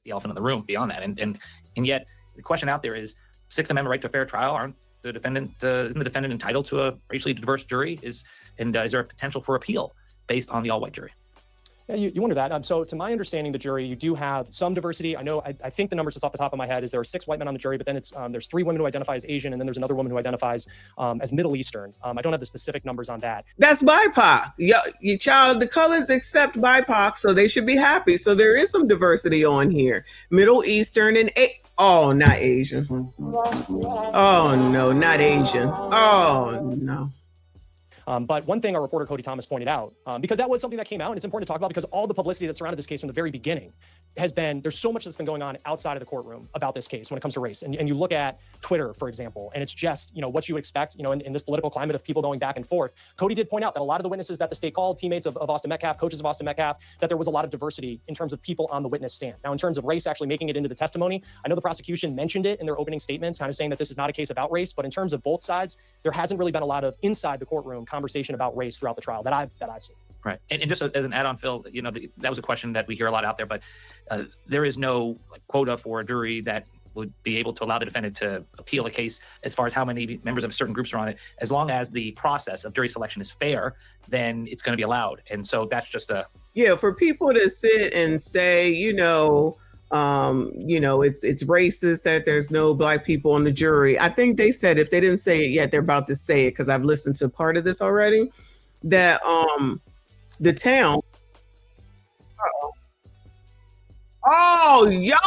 the elephant in the room beyond that. And yet the question out there is, Sixth Amendment right to a fair trial. Isn't the defendant entitled to a racially diverse jury? Is there a potential for appeal based on the all-white jury? Yeah, you wonder that. So to my understanding, the jury, you do have some diversity. I know, I think the numbers just off the top of my head is there are 6 white men on the jury, but then it's there's 3 women who identify as Asian, and then there's another woman who identifies as Middle Eastern. I don't have the specific numbers on that. That's BIPOC. Your child, the colors accept BIPOC, so they should be happy. So there is some diversity on here. Middle Eastern and oh, not Asian. Oh no, not Asian. Oh no. But one thing our reporter Cody Thomas pointed out, because that was something that came out, and it's important to talk about because all the publicity that surrounded this case from the very beginning has been, there's so much that's been going on outside of the courtroom about this case when it comes to race. And you look at Twitter, for example, and it's just, what you would expect, in this political climate of people going back and forth. Cody did point out that a lot of the witnesses that the state called, teammates of Austin Metcalf, coaches of Austin Metcalf, that there was a lot of diversity in terms of people on the witness stand. Now, in terms of race actually making it into the testimony, I know the prosecution mentioned it in their opening statements, kind of saying that this is not a case about race, but in terms of both sides, there hasn't really been a lot of inside the courtroom conversation about race throughout the trial that I've seen. Right. And just as an add-on, Phil, that was a question that we hear a lot out there, but there is no quota for a jury that would be able to allow the defendant to appeal a case as far as how many members of certain groups are on it. As long as the process of jury selection is fair, then it's going to be allowed. And so that's just for people to sit and say, it's racist that there's no Black people on the jury. I think they said, if they didn't say it yet, they're about to say it, because I've listened to part of this already, that the town. Oh, y'all.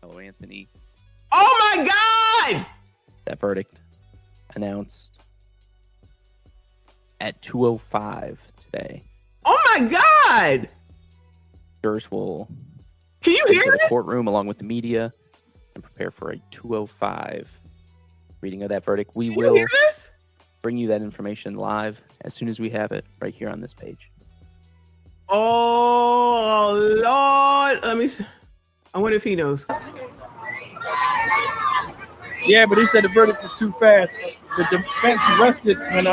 Hello, Anthony. Oh my God. That verdict announced at 2:05 today. Oh my God. Jurors will Can you hear the this? courtroom along with the media and prepare for a 2:05 reading of that verdict. We will bring you that information live as soon as we have it right here on this page. Oh, Lord. Let me see. I wonder if he knows. Yeah, but he said the verdict is too fast. The defense rested when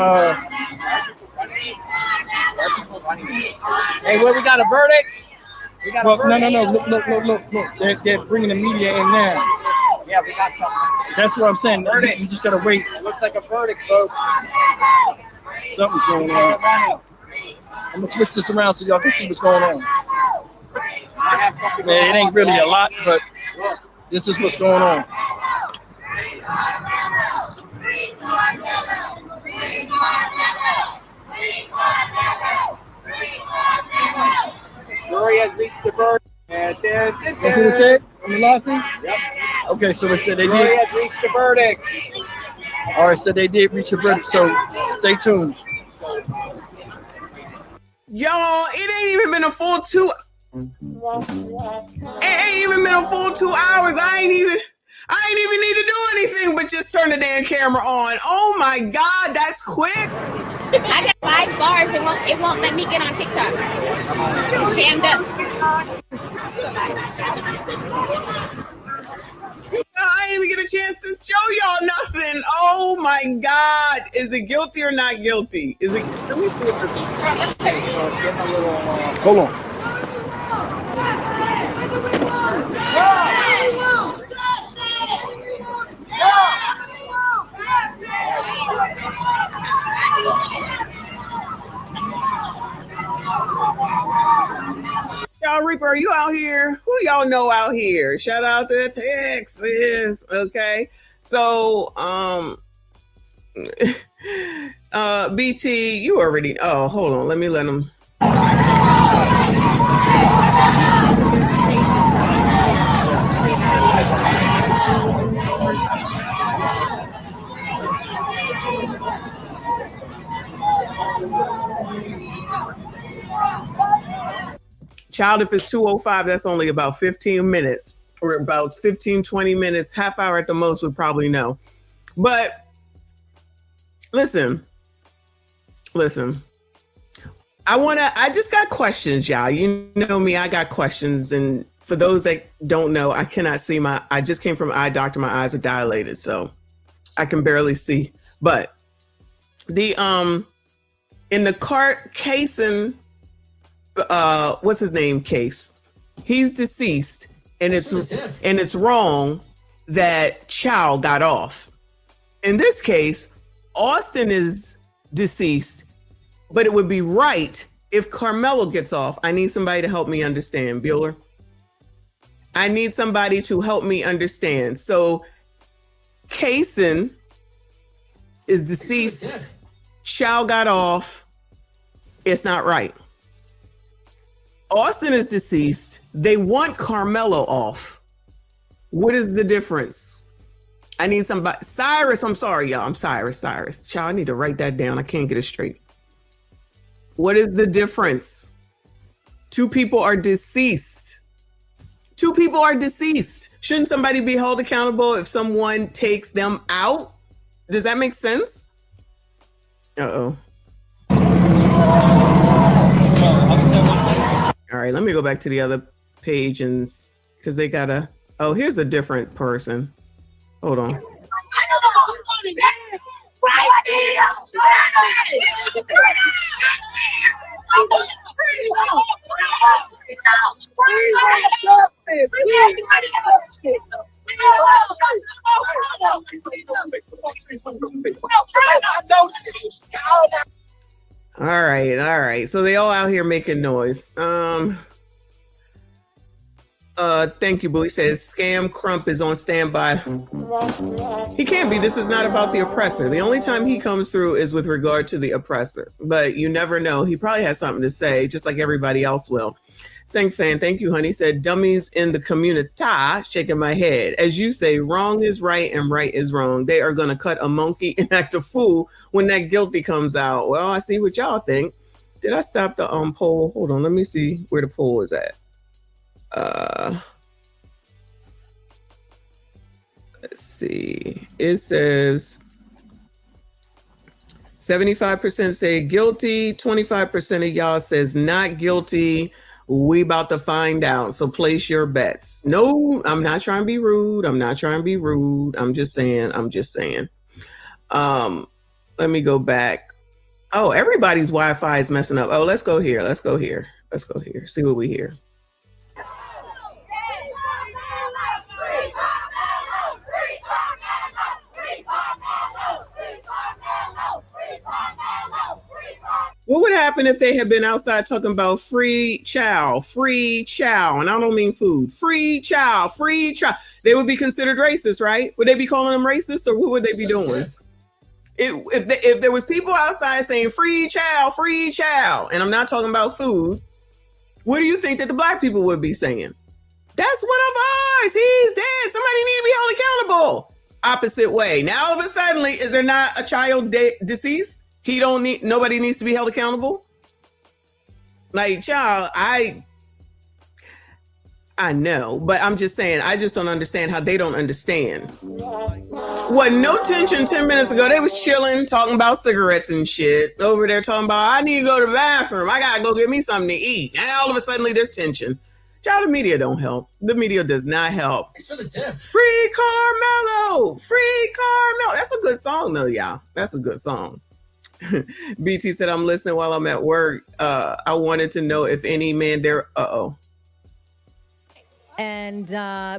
Hey, well, we got a verdict. We got a verdict. No. Look. They're bringing the media in now. Yeah, we got something. That's what I'm saying. Verdict. You just gotta wait. It looks like a verdict, folks. Something's going on. I'm gonna twist this around so y'all can see what's going on. It ain't really a lot, but this is what's going on. Jury has reached the verdict. That's what it said on the law thing? Yep. Okay, so it said they Jury did. has reached the verdict. All right, so they did reach a verdict, so stay tuned. Y'all, it ain't even been a full 2. It ain't even been a full 2 hours. I ain't even need to do anything but just turn the damn camera on. Oh my God, that's quick. I got 5 bars. It won't let me get on TikTok. It's jammed up. I didn't even get a chance to show y'all nothing. Oh my God. Is it guilty or not guilty? Is it? Let me see if Hold on. Y'all, Reaper, are you out here? Who y'all know out here? Shout out to Texas. Okay. So, BT, you already, hold on. Let me let him. Child, if it's 2:05, that's only about 15 minutes or about 15, 20 minutes, half hour at the most would probably know. But listen, I just got questions, y'all. You know me, I got questions. And for those that don't know, I cannot see I just came from eye doctor. My eyes are dilated, so I can barely see. But in the cart casing, what's his name case, he's deceased. and it's wrong that Chow got off. In this case, Austin is deceased, but it would be right if Karmelo gets off. I need somebody to help me understand, Bueller. I need somebody to help me understand. So Kaysen is deceased. Chow got off. It's not right. Austin is deceased. They want Karmelo off. What is the difference? I need somebody. Cyrus, I'm sorry, y'all. I'm Cyrus. Child, I need to write that down. I can't get it straight. What is the difference? Two people are deceased. Shouldn't somebody be held accountable if someone takes them out? Does that make sense? Uh-oh. All right, let me go back to the other page and because they gotta. Oh, here's a different person. Hold on. All right. So they all out here making noise. Thank you, Boo. He says Scam Crump is on standby. He can't be. This is not about the oppressor. The only time he comes through is with regard to the oppressor. But you never know. He probably has something to say, just like everybody else will. Sang Fan, thank you, honey. Said dummies in the community, shaking my head. As you say, wrong is right and right is wrong. They are going to cut a monkey and act a fool when that guilty comes out. Well, I see what y'all think. Did I stop the poll? Hold on. Let me see where the poll is at. Let's see. It says 75% say guilty, 25% of y'all says not guilty. We about to find out. So place your bets. No, I'm not trying to be rude. I'm just saying. Let me go back. Oh, everybody's Wi-Fi is messing up. Oh, let's go here. See what we hear. What would happen if they had been outside talking about free chow? And I don't mean food. Free chow. They would be considered racist, right? Would they be calling them racist, or what would they be doing? If there was people outside saying free chow, and I'm not talking about food, what do you think that the black people would be saying? That's one of ours. He's dead. Somebody need to be held accountable. Opposite way. Now all of a sudden, is there not a child deceased? Nobody needs to be held accountable. Like, child, I know, but I'm just saying, I just don't understand how they don't understand. What, no tension 10 minutes ago, they was chilling, talking about cigarettes and shit. Over there talking about, I need to go to the bathroom. I gotta go get me something to eat. And all of a sudden, there's tension. Child, the media don't help. The media does not help. Free Karmelo! That's a good song, though, y'all. That's a good song. BT said, I'm listening while I'm at work. I wanted to know if any man there. And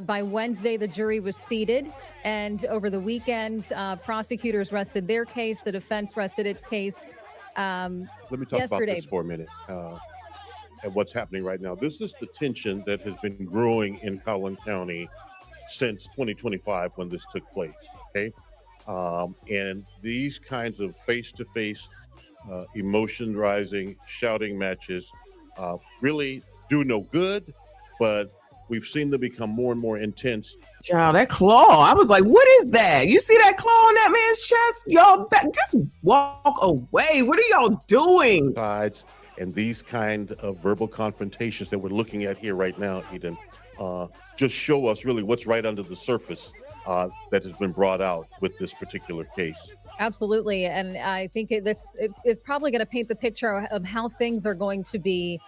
by Wednesday, the jury was seated. And over the weekend, prosecutors rested their case. The defense rested its case. Let me talk about this for a minute and what's happening right now. This is the tension that has been growing in Collin County since 2025 when this took place. Okay. And these kinds of face-to-face, emotion-rising, shouting matches really do no good, but we've seen them become more and more intense. Child, that claw, I was like, what is that? You see that claw on that man's chest? Y'all, just walk away. What are y'all doing? And these kind of verbal confrontations that we're looking at here right now, Eden, just show us really what's right under the surface that has been brought out with this particular case. Absolutely. And I think this is probably going to paint the picture of how things are going to be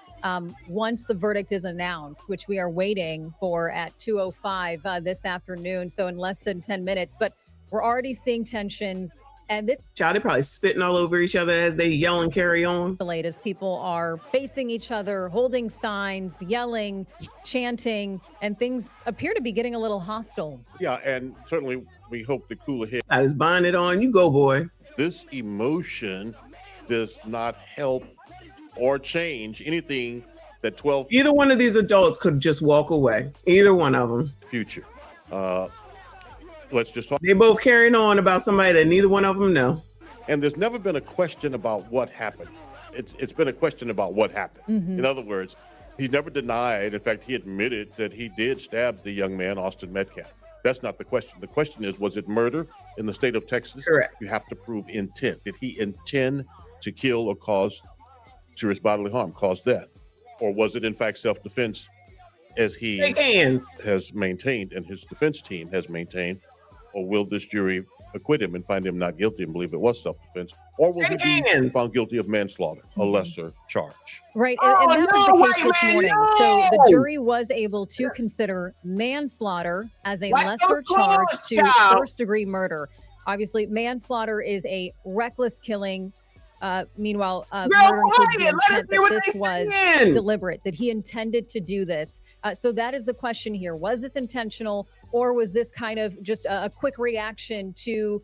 once the verdict is announced, which we are waiting for at 2:05 this afternoon. So in less than 10 minutes, but we're already seeing tensions And this Child, they probably spitting all over each other as they yell and carry on. as people are facing each other, holding signs, yelling, chanting, and things appear to be getting a little hostile. Yeah, and certainly we hope to cool ahead. I just bind it on. You go, boy. This emotion does not help or change anything that 12 Either one of these adults could just walk away. Either one of them. future. Let's just talk. They both carrying on about somebody that neither one of them know. And there's never been a question about what happened. It's been a question about what happened. In other words, he never denied. In fact, he admitted that he did stab the young man, Austin Metcalf. That's not the question. The question is, was it murder in the state of Texas? Correct. You have to prove intent. Did he intend to kill or cause serious bodily harm, cause death? Or was it in fact self-defense, as he has maintained and his defense team has maintained? Or will this jury acquit him and find him not guilty and believe it was self-defense? Or will he be found guilty of manslaughter, a lesser charge? Right, and that was the case this morning. So the jury was able to consider manslaughter as a lesser charge to first-degree murder. Obviously, manslaughter is a reckless killing. Meanwhile, murder includes the intent that this was deliberate, that he intended to do this. So that is the question here. Was this intentional, or was this kind of just a quick reaction to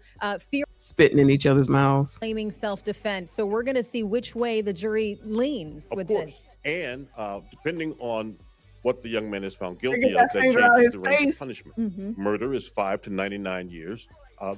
fear? Spitting in each other's mouths. Claiming self-defense. So we're going to see which way the jury leans with this. And depending on what the young man is found guilty of, that changes the range of punishment. Murder is 5 to 99 years.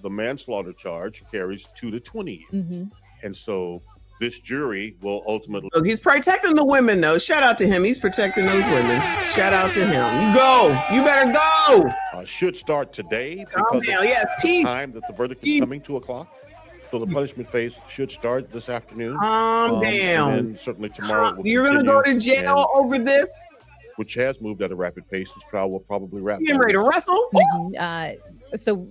The manslaughter charge carries 2 to 20 years. And so this jury will ultimately... Look, he's protecting the women, though. Shout out to him. He's protecting those women. Shout out to him. You go. You better go. Should start today. Calm down. Yes, the time that the verdict is coming, 2 o'clock. So the punishment phase should start this afternoon. Calm down. And certainly tomorrow. You're going to go to jail over this? Which has moved at a rapid pace. This trial will probably wrap. You ready to wrestle? So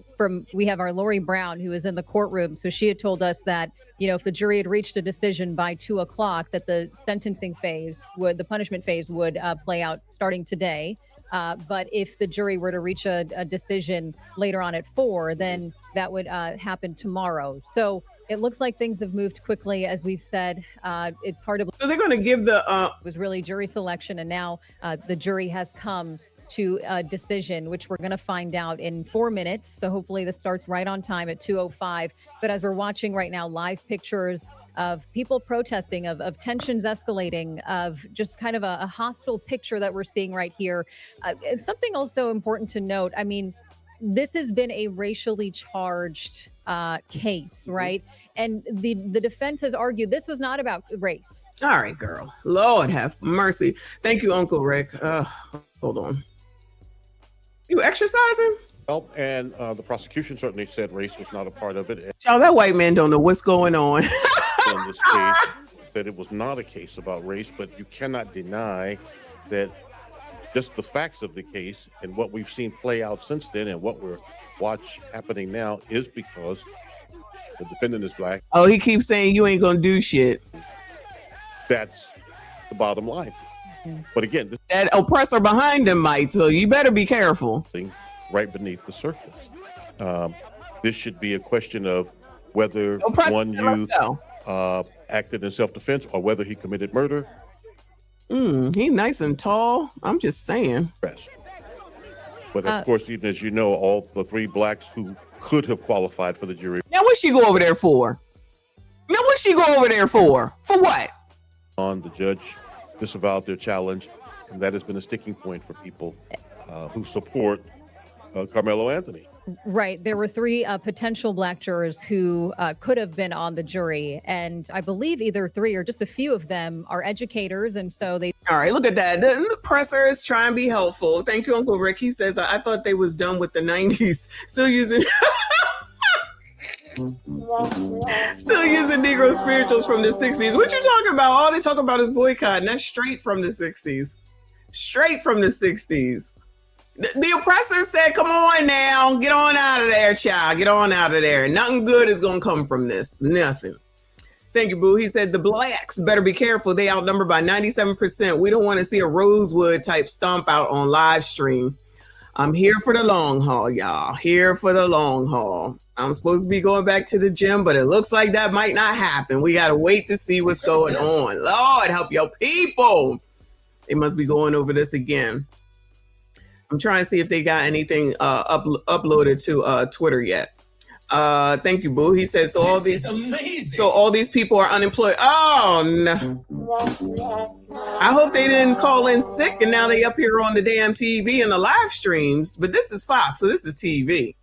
we have our Lori Brown, who is in the courtroom. So she had told us that, if the jury had reached a decision by 2 o'clock, that the sentencing phase the punishment phase would play out starting today. But if the jury were to reach a decision later on at 4, then that would happen tomorrow. So it looks like things have moved quickly, as we've said. It's hard to believe. So they're going to give it was really jury selection, and now the jury has come to a decision, which we're going to find out in 4 minutes. So hopefully this starts right on time at 2:05. But as we're watching right now, live pictures of people protesting, of tensions escalating, of just kind of a hostile picture that we're seeing right here. It's something also important to note. I mean, this has been a racially charged case, right? And the defense has argued this was not about race. All right, girl. Lord have mercy. Thank you, Uncle Rick. Hold on. You exercising? Well, and the prosecution certainly said race was not a part of it. Y'all, that white man don't know what's going on. In this case, that it was not a case about race, but you cannot deny that just the facts of the case and what we've seen play out since then and what we're happening now is because the defendant is black. Oh, he keeps saying you ain't gonna do shit. That's the bottom line. But again, that oppressor behind him might, so you better be careful. Right beneath the surface. This should be a question of whether one youth acted in self-defense or whether he committed murder. He's nice and tall. I'm just saying. But of course, even as you know, all the 3 blacks who could have qualified for the jury. Now, what'd she go over there for? For what? The judge disavowed their challenge, and that has been a sticking point for people who support Karmelo Anthony. Right. There were 3 potential black jurors who could have been on the jury. And I believe either 3 or just a few of them are educators. And so they... All right, look at that. The presser is trying to be helpful. Thank you, Uncle Rick. He says, I thought they was done with the 90s. Still using... Still using Negro spirituals from the 60s. What you talking about? All they talk about is boycott, and that's straight from the 60s. Straight from the 60s. The oppressor said, come on now, get on out of there, child. Get on out of there. Nothing good is going to come from this. Nothing. Thank you, Boo. He said, the blacks better be careful. They outnumbered by 97%. We don't want to see a Rosewood type stomp out on live stream. I'm here for the long haul, y'all. Here for the long haul. I'm supposed to be going back to the gym, but it looks like that might not happen. We got to wait to see what's going on. Lord, help your people. They must be going over this again. I'm trying to see if they got anything uploaded to Twitter yet. Thank you, Boo. He said, so all these people are unemployed. Oh, no. I hope they didn't call in sick and now they up here on the damn TV and the live streams. But this is Fox, so this is TV.